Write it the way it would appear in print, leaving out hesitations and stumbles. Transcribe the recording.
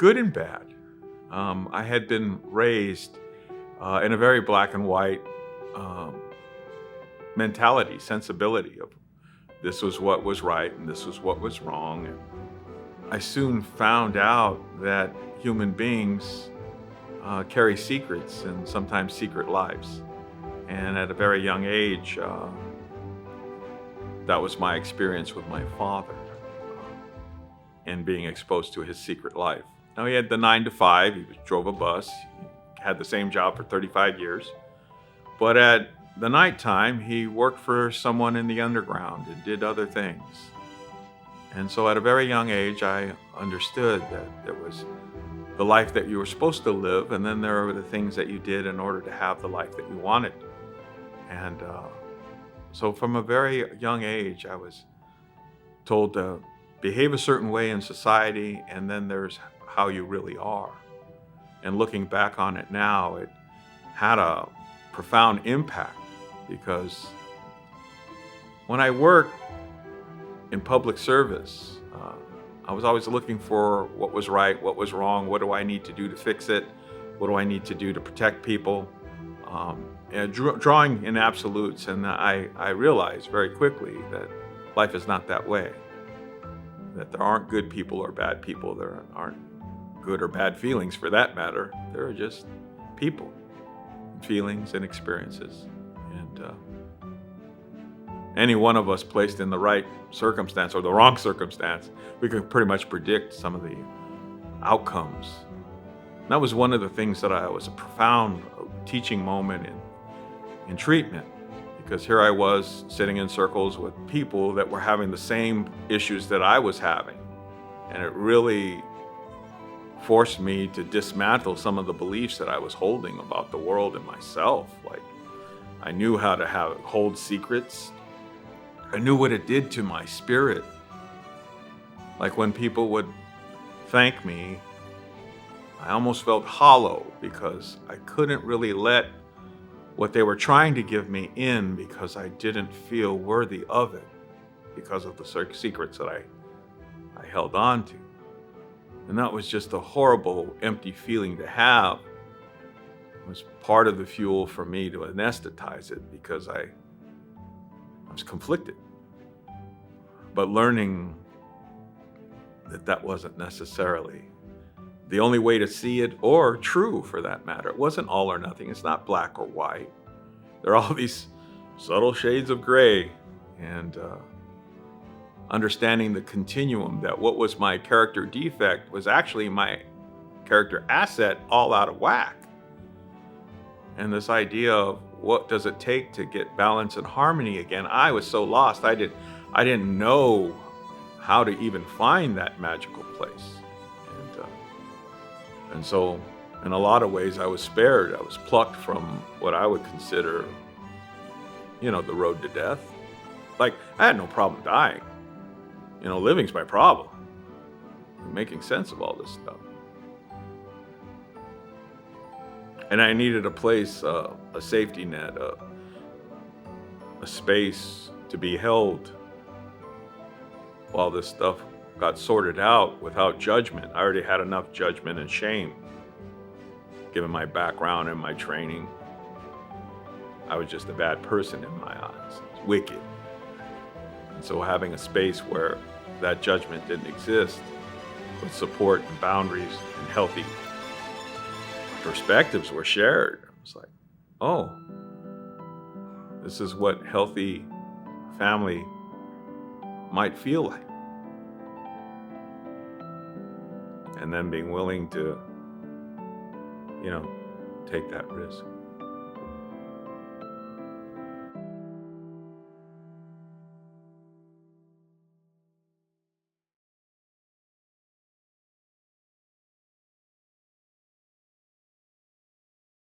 good and bad. I had been raised in a very black and white um, mentality, sensibility of this was what was right and this was what was wrong. And I soon found out that human beings carry secrets and sometimes secret lives. And at a very young age, that was my experience with my father and being exposed to his secret life. Now, he had the 9 to 5, drove a bus, he had the same job for 35 years. But at the nighttime, he worked for someone in the underground and did other things. And so at a very young age, I understood that there was the life that you were supposed to live, and then there were the things that you did in order to have the life that you wanted. And so from a very young age, I was told to behave a certain way in society, and then there's how you really are. And looking back on it now, it had a profound impact because when I worked in public service, I was always looking for what was right, what was wrong, what do I need to do to fix it, what do I need to do to protect people, and drawing in absolutes. And I realized very quickly that life is not that way, that there aren't good people or bad people, there aren't good or bad feelings for that matter, there are just people, feelings and experiences. And any one of us placed in the right circumstance or the wrong circumstance, we could pretty much predict some of the outcomes. And that was one of the things that was a profound teaching moment in treatment, because here I was sitting in circles with people that were having the same issues that I was having. And it really forced me to dismantle some of the beliefs that I was holding about the world and myself. Like, I knew how to hold secrets. I knew what it did to my spirit. Like when people would thank me, I almost felt hollow because I couldn't really let what they were trying to give me in because I didn't feel worthy of it because of the secrets that I held on to. And that was just a horrible, empty feeling to have. It was part of the fuel for me to anesthetize it because I was conflicted. But learning that wasn't necessarily the only way to see it, or true for that matter. It wasn't all or nothing. It's not black or white. There are all these subtle shades of gray. And understanding the continuum, that what was my character defect was actually my character asset, all out of whack. And this idea of what does it take to get balance and harmony again, I was so lost. I didn't know how to even find that magical place. And so in a lot of ways I was spared. I was plucked from what I would consider, the road to death. Like, I had no problem dying. Living's my problem. Making sense of all this stuff. And I needed a place, a safety net, a space to be held while this stuff got sorted out without judgment. I already had enough judgment and shame. Given my background and my training, I was just a bad person in my eyes. Wicked. And so having a space where that judgment didn't exist, with support and boundaries and healthy perspectives were shared. I was like, oh, this is what healthy family might feel like. And then being willing to, take that risk.